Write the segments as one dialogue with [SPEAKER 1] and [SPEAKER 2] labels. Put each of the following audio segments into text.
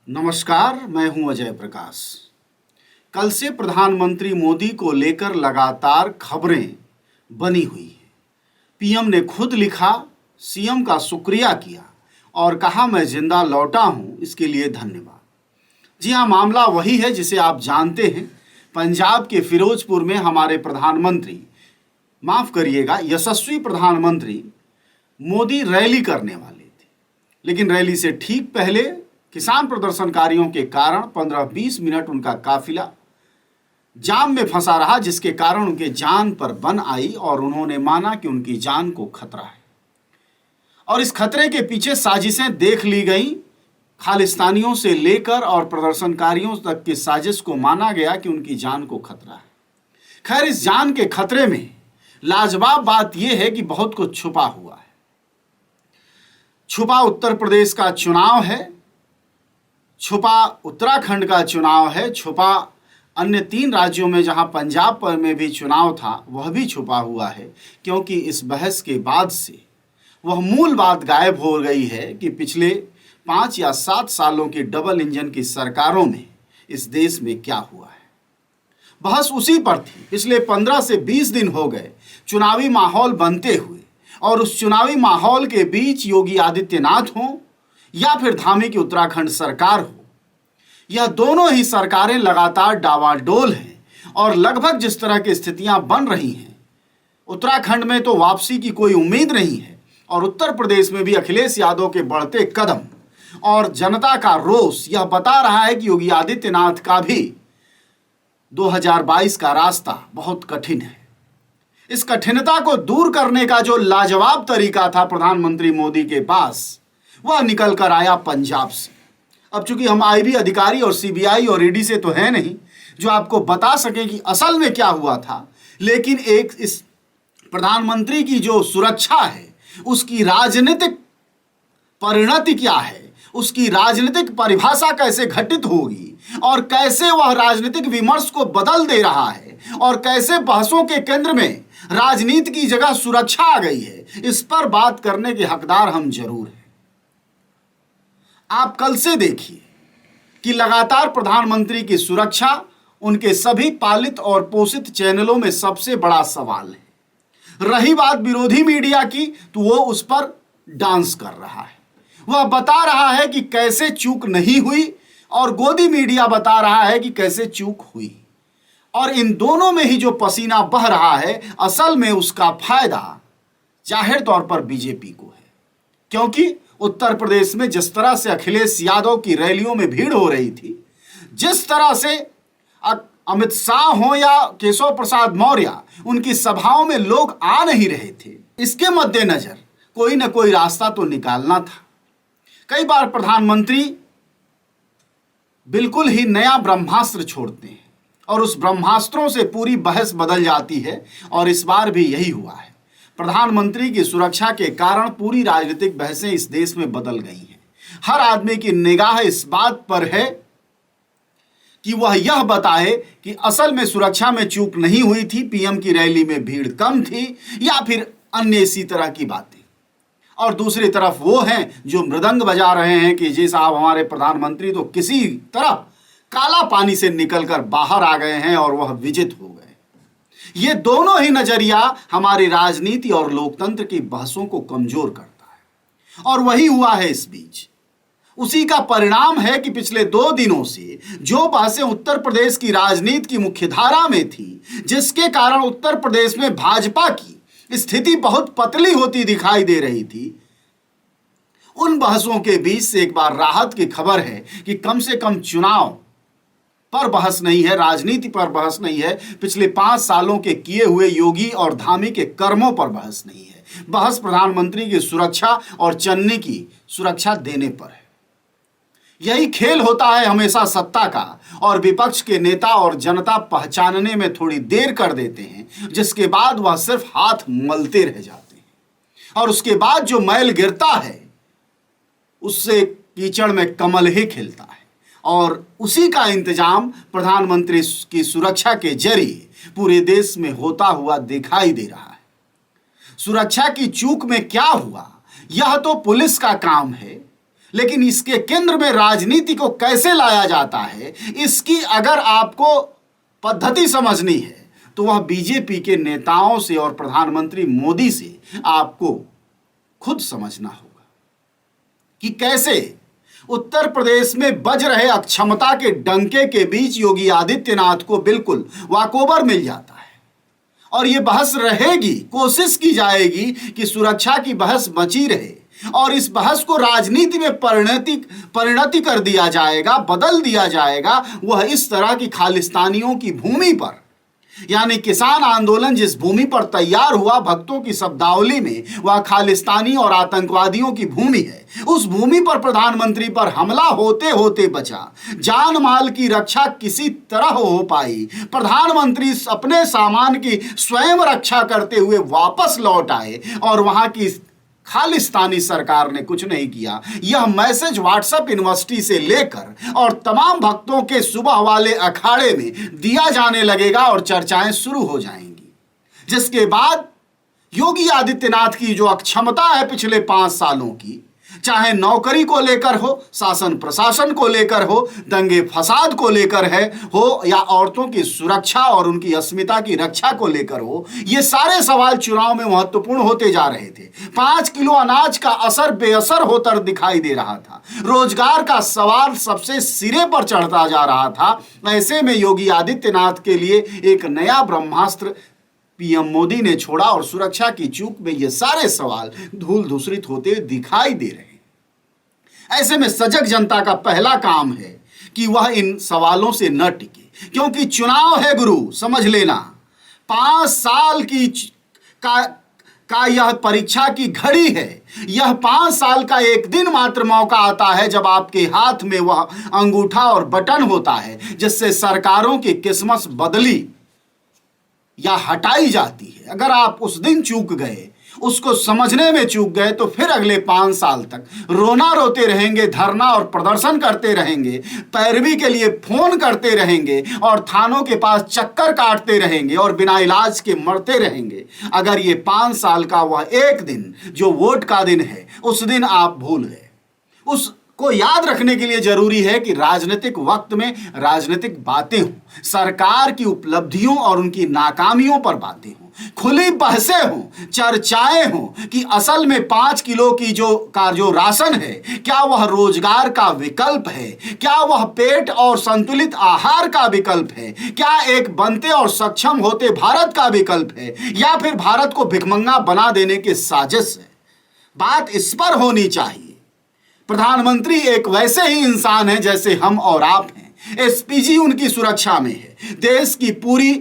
[SPEAKER 1] नमस्कार, मैं हूं अजय प्रकाश। कल से प्रधानमंत्री मोदी को लेकर लगातार खबरें बनी हुई हैं। पीएम ने खुद लिखा, सीएम का शुक्रिया किया और कहा मैं जिंदा लौटा हूं, इसके लिए धन्यवाद। जी हां, मामला वही है जिसे आप जानते हैं। पंजाब के फिरोजपुर में हमारे प्रधानमंत्री, माफ करिएगा, यशस्वी प्रधानमंत्री मोदी रैली करने वाले थे, लेकिन रैली से ठीक पहले किसान प्रदर्शनकारियों के कारण 15-20 मिनट उनका काफिला जाम में फंसा रहा, जिसके कारण उनके जान पर बन आई और उन्होंने माना कि उनकी जान को खतरा है। और इस खतरे के पीछे साजिशें देख ली गई। खालिस्तानियों से लेकर और प्रदर्शनकारियों तक की साजिश को माना गया कि उनकी जान को खतरा है। खैर, इस जान के खतरे में लाजवाब बात यह है कि बहुत कुछ छुपा हुआ है। छुपा उत्तर प्रदेश का चुनाव है, छुपा उत्तराखंड का चुनाव है, छुपा अन्य 3 राज्यों में जहां पंजाब पर में भी चुनाव था वह भी छुपा हुआ है, क्योंकि इस बहस के बाद से वह मूल बात गायब हो गई है कि पिछले 5 या 7 सालों की डबल इंजन की सरकारों में इस देश में क्या हुआ है। बहस उसी पर थी। पिछले 15 से 20 दिन हो गए चुनावी माहौल बनते हुए, और उस चुनावी माहौल के बीच योगी आदित्यनाथ हों या फिर धामी की उत्तराखंड सरकार हो, यह दोनों ही सरकारें लगातार डावाडोल हैं और लगभग जिस तरह की स्थितियां बन रही हैं, उत्तराखंड में तो वापसी की कोई उम्मीद नहीं है, और उत्तर प्रदेश में भी अखिलेश यादव के बढ़ते कदम और जनता का रोष यह बता रहा है कि योगी आदित्यनाथ का भी 2022 का रास्ता बहुत कठिन है। इस कठिनता को दूर करने का जो लाजवाब तरीका था प्रधानमंत्री मोदी के पास, वह निकल कर आया पंजाब से। अब चूंकि हम आईबी अधिकारी और सीबीआई और ईडी से तो है नहीं जो आपको बता सके कि असल में क्या हुआ था, लेकिन एक इस प्रधानमंत्री की जो सुरक्षा है उसकी राजनीतिक परिणति क्या है, उसकी राजनीतिक परिभाषा कैसे घटित होगी और कैसे वह राजनीतिक विमर्श को बदल दे रहा है और कैसे बहसों के केंद्र में राजनीति की जगह सुरक्षा आ गई है, इस पर बात करने के हकदार हम जरूर हैं। आप कल से देखिए कि लगातार प्रधानमंत्री की सुरक्षा उनके सभी पालित और पोषित चैनलों में सबसे बड़ा सवाल है। रही बात विरोधी मीडिया की, तो वो उस पर डांस कर रहा है। वह बता रहा है कि कैसे चूक नहीं हुई और गोदी मीडिया बता रहा है कि कैसे चूक हुई, और इन दोनों में ही जो पसीना बह रहा है असल में उसका फायदा जाहिर तौर पर बीजेपी को है। क्योंकि उत्तर प्रदेश में जिस तरह से अखिलेश यादव की रैलियों में भीड़ हो रही थी, जिस तरह से अमित शाह हो या केशव प्रसाद मौर्य, उनकी सभाओं में लोग आ नहीं रहे थे, इसके मद्देनजर कोई ना कोई रास्ता तो निकालना था। कई बार प्रधानमंत्री बिल्कुल ही नया ब्रह्मास्त्र छोड़ते हैं और उस ब्रह्मास्त्रों से पूरी बहस बदल जाती है, और इस बार भी यही हुआ है। प्रधानमंत्री की सुरक्षा के कारण पूरी राजनीतिक बहसें इस देश में बदल गई हैं। हर आदमी की निगाह इस बात पर है कि वह यह बताए कि असल में सुरक्षा में चूक नहीं हुई थी, पीएम की रैली में भीड़ कम थी, या फिर अन्य इसी तरह की बातें। और दूसरी तरफ वो हैं जो मृदंग बजा रहे हैं कि जी साहब, हमारे प्रधानमंत्री तो किसी तरह काला पानी से निकलकर बाहर आ गए हैं और वह विजित हो गए। ये दोनों ही नजरिया हमारी राजनीति और लोकतंत्र की बहसों को कमजोर करता है, और वही हुआ है इस बीच। उसी का परिणाम है कि पिछले 2 दिनों से जो बहसें उत्तर प्रदेश की राजनीति की मुख्यधारा में थी, जिसके कारण उत्तर प्रदेश में भाजपा की स्थिति बहुत पतली होती दिखाई दे रही थी, उन बहसों के बीच से एक बार राहत की खबर है कि कम से कम चुनाव पर बहस नहीं है, राजनीति पर बहस नहीं है, पिछले 5 सालों के किए हुए योगी और धामी के कर्मों पर बहस नहीं है। बहस प्रधानमंत्री की सुरक्षा और चन्नी की सुरक्षा देने पर है। यही खेल होता है हमेशा सत्ता का, और विपक्ष के नेता और जनता पहचानने में थोड़ी देर कर देते हैं, जिसके बाद वह सिर्फ हाथ मलते रह जाते हैं, और उसके बाद जो मैल गिरता है उससे कीचड़ में कमल ही खिलता है। और उसी का इंतजाम प्रधानमंत्री की सुरक्षा के जरिए पूरे देश में होता हुआ दिखाई दे रहा है। सुरक्षा की चूक में क्या हुआ यह तो पुलिस का काम है, लेकिन इसके केंद्र में राजनीति को कैसे लाया जाता है, इसकी अगर आपको पद्धति समझनी है तो वह बीजेपी के नेताओं से और प्रधानमंत्री मोदी से आपको खुद समझना होगा कि कैसे उत्तर प्रदेश में बज रहे अक्षमता के डंके के बीच योगी आदित्यनाथ को बिल्कुल वाकोबर मिल जाता है। और ये बहस रहेगी, कोशिश की जाएगी कि सुरक्षा की बहस बची रहे और इस बहस को राजनीति में परिणति कर दिया जाएगा, बदल दिया जाएगा। वह इस तरह की खालिस्तानियों की भूमि पर, यानी किसान आंदोलन जिस भूमि पर तैयार हुआ भक्तों की शब्दावली में, वह खालिस्तानी और आतंकवादियों की भूमि है। उस भूमि पर प्रधानमंत्री पर हमला होते होते बचा, जान माल की रक्षा किसी तरह हो पाई। प्रधानमंत्री अपने सामान की स्वयं रक्षा करते हुए वापस लौट आए और वहां की खालिस्तानी सरकार ने कुछ नहीं किया। यह मैसेज व्हाट्सएप यूनिवर्सिटी से लेकर और तमाम भक्तों के सुबह वाले अखाड़े में दिया जाने लगेगा और चर्चाएं शुरू हो जाएंगी, जिसके बाद योगी आदित्यनाथ की जो अक्षमता है पिछले 5 सालों की, चाहे नौकरी को लेकर हो, शासन प्रशासन को लेकर हो, दंगे फसाद को लेकर हो या औरतों की सुरक्षा और उनकी अस्मिता की रक्षा को लेकर हो, ये सारे सवाल चुनाव में महत्वपूर्ण होते जा रहे थे। 5 किलो अनाज का असर बेअसर होकर दिखाई दे रहा था। रोजगार का सवाल सबसे सिरे पर चढ़ता जा रहा था। ऐसे में योगी आदित्यनाथ के लिए एक नया ब्रह्मास्त्र पीएम मोदी ने छोड़ा और सुरक्षा की चूक में ये सारे सवाल धूल धूसरित होते दिखाई दे रहे हैं। ऐसे में सजग जनता का पहला काम है कि वह इन सवालों से न टिके, क्योंकि चुनाव है गुरु, समझ लेना। 5 साल का यह परीक्षा की घड़ी है। यह 5 साल का एक दिन मात्र मौका आता है जब आपके हाथ में वह अंगूठा और बटन होता है जिससे सरकारों की किस्मत बदली या हटाई जाती है। अगर आप उस दिन चूक गए, उसको समझने में चूक गए, तो फिर अगले 5 साल तक रोना रोते रहेंगे, धरना और प्रदर्शन करते रहेंगे, पैरवी के लिए फोन करते रहेंगे और थानों के पास चक्कर काटते रहेंगे और बिना इलाज के मरते रहेंगे। अगर ये 5 साल का वह एक दिन जो वोट का दिन है, उस दिन आप भूल गए, उसको याद रखने के लिए जरूरी है कि राजनीतिक वक्त में राजनीतिक बातें हों, सरकार की उपलब्धियों और उनकी नाकामियों पर बातें हों, खुली बहसें हों, चर्चाएं हों कि असल में 5 किलो की जो राशन है, क्या वह रोजगार का विकल्प है, क्या वह पेट और संतुलित आहार का विकल्प है, क्या एक बनते और सक्षम होते भारत का विकल्प है, या फिर भारत को भिखमंगा बना देने की साजिश है। बात इस पर होनी चाहिए। प्रधानमंत्री एक वैसे ही इंसान है जैसे हम और आप हैं। एसपीजी उनकी सुरक्षा में है। देश की पूरी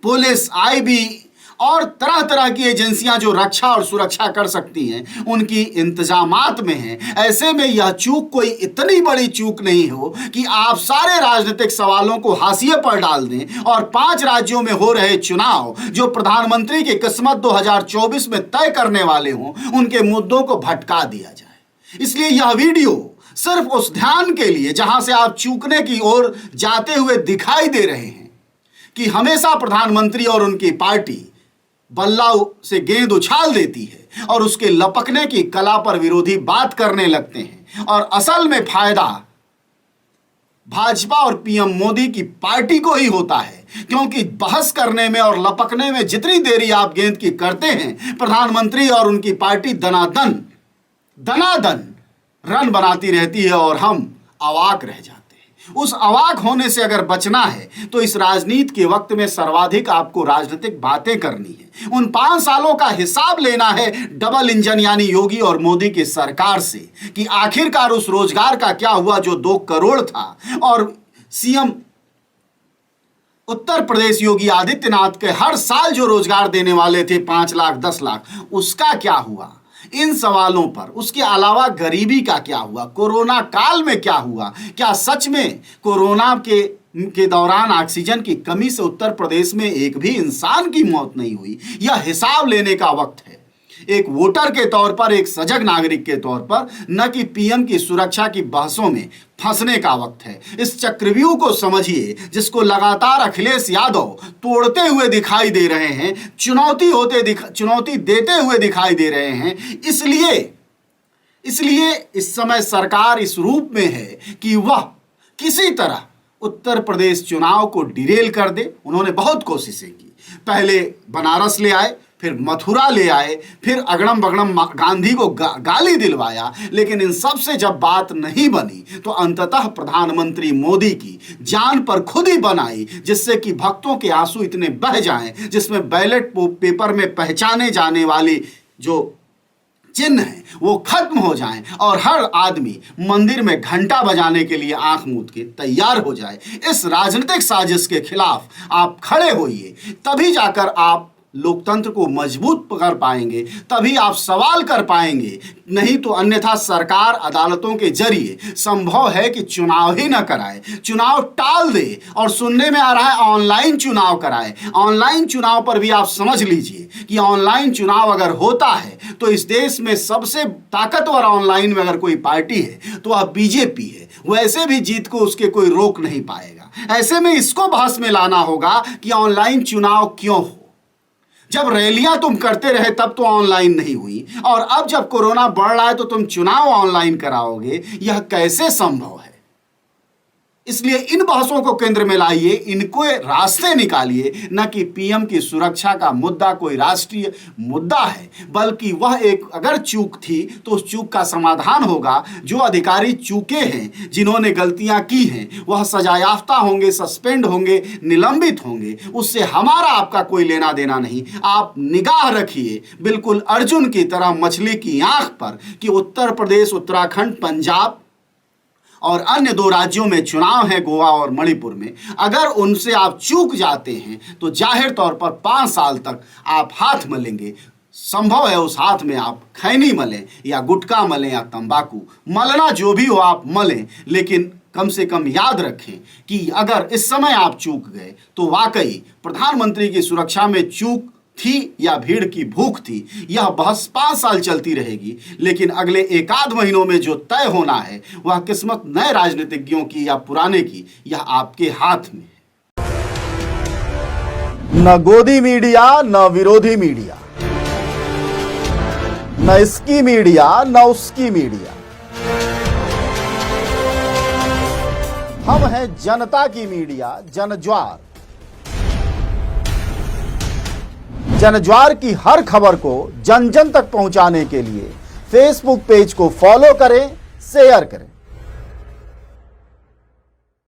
[SPEAKER 1] पुलिस, आईबी और तरह तरह की एजेंसियां जो रक्षा और सुरक्षा कर सकती हैं, उनकी इंतजामात में हैं। ऐसे में यह चूक कोई इतनी बड़ी चूक नहीं हो कि आप सारे राजनीतिक सवालों को हाशिए पर डाल दें और 5 राज्यों में हो रहे चुनाव जो प्रधानमंत्री की किस्मत 2024 में तय करने वाले हों, उनके मुद्दों को भटका दिया जाए। इसलिए यह वीडियो सिर्फ उस ध्यान के लिए जहां से आप चूकने की ओर जाते हुए दिखाई दे रहे हैं कि हमेशा प्रधानमंत्री और उनकी पार्टी बल्ला से गेंद उछाल देती है और उसके लपकने की कला पर विरोधी बात करने लगते हैं, और असल में फायदा भाजपा और पीएम मोदी की पार्टी को ही होता है, क्योंकि बहस करने में और लपकने में जितनी देरी आप गेंद की करते हैं, प्रधानमंत्री और उनकी पार्टी दनादन रन बनाती रहती है और हम अवाक रह जाते हैं। उस अवाक होने से अगर बचना है तो इस राजनीति के वक्त में सर्वाधिक आपको राजनीतिक बातें करनी है। उन 5 सालों का हिसाब लेना है डबल इंजन यानी योगी और मोदी की सरकार से कि आखिरकार उस रोजगार का क्या हुआ जो 2 करोड़ था, और सीएम उत्तर प्रदेश योगी आदित्यनाथ के हर साल जो रोजगार देने वाले थे 5 लाख 10 लाख, उसका क्या हुआ। इन सवालों पर, उसके अलावा गरीबी का क्या हुआ, कोरोना काल में क्या हुआ, क्या सच में कोरोना के दौरान ऑक्सीजन की कमी से उत्तर प्रदेश में एक भी इंसान की मौत नहीं हुई। यह हिसाब लेने का वक्त है, एक वोटर के तौर पर, एक सजग नागरिक के तौर पर, न कि पीएम की सुरक्षा की बहसों में फंसने का वक्त है। इस चक्रव्यूह को समझिए जिसको लगातार अखिलेश यादव तोड़ते हुए दिखाई दे रहे हैं, चुनौती देते हुए दिखाई दे रहे हैं। इसलिए इसलिए इस समय सरकार इस रूप में है कि वह किसी तरह उत्तर प्रदेश चुनाव को डिरेल कर दे। उन्होंने बहुत कोशिशें की, पहले बनारस ले आए, फिर मथुरा ले आए, फिर अगड़म बगड़म गांधी को गाली दिलवाया, लेकिन इन सब से जब बात नहीं बनी तो अंततः प्रधानमंत्री मोदी की जान पर खुद ही बनाई, जिससे कि भक्तों के आंसू इतने बह जाएं, जिसमें बैलेट पेपर में पहचाने जाने वाली जो चिन्ह है वो खत्म हो जाएं और हर आदमी मंदिर में घंटा बजाने के लिए आंख मूंद के तैयार हो जाए। इस राजनीतिक साजिश के खिलाफ आप खड़े होइए, तभी जाकर आप लोकतंत्र को मजबूत कर पाएंगे, तभी आप सवाल कर पाएंगे। नहीं तो अन्यथा सरकार अदालतों के जरिए संभव है कि चुनाव ही न कराए, चुनाव टाल दे, और सुनने में आ रहा है ऑनलाइन चुनाव कराए। ऑनलाइन चुनाव पर भी आप समझ लीजिए कि ऑनलाइन चुनाव अगर होता है तो इस देश में सबसे ताकतवर ऑनलाइन में अगर कोई पार्टी है तो वह बीजेपी है। वैसे भी जीत को उसके कोई रोक नहीं पाएगा। ऐसे में इसको बहस में लाना होगा कि ऑनलाइन चुनाव क्यों हो। जब रैलियां तुम करते रहे तब तो ऑनलाइन नहीं हुई, और अब जब कोरोना बढ़ रहा है तो तुम चुनाव ऑनलाइन कराओगे, यह कैसे संभव है? इसलिए इन बहसों को केंद्र में लाइए, इनको रास्ते निकालिए। न कि पीएम की सुरक्षा का मुद्दा कोई राष्ट्रीय मुद्दा है, बल्कि वह एक अगर चूक थी तो उस चूक का समाधान होगा। जो अधिकारी चूके हैं, जिन्होंने गलतियां की हैं, वह सजायाफ्ता होंगे, सस्पेंड होंगे, निलंबित होंगे। उससे हमारा आपका कोई लेना देना नहीं। आप निगाह रखिए बिल्कुल अर्जुन की तरह मछली की आंख पर कि उत्तर प्रदेश, उत्तराखंड, पंजाब और अन्य 2 राज्यों में चुनाव है, गोवा और मणिपुर में। अगर उनसे आप चूक जाते हैं तो जाहिर तौर पर 5 साल तक आप हाथ मलेंगे। संभव है उस हाथ में आप खैनी मलें या गुटखा मलें या तंबाकू मलना, जो भी हो आप मलें, लेकिन कम से कम याद रखें कि अगर इस समय आप चूक गए तो वाकई प्रधानमंत्री की सुरक्षा में चूक थी या भीड़ की भूख थी। यह बहस 5 साल चलती रहेगी, लेकिन अगले 1 आध महीनों में जो तय होना है वह किस्मत नए राजनीतिज्ञों की या पुराने की, यह आपके हाथ में है।
[SPEAKER 2] न गोदी मीडिया, न विरोधी मीडिया, न इसकी मीडिया, न उसकी मीडिया। हम हैं जनता की मीडिया, जनज्वार। जनज्वार की हर खबर को जन जन तक पहुंचाने के लिए फेसबुक पेज को फॉलो करें, शेयर करें।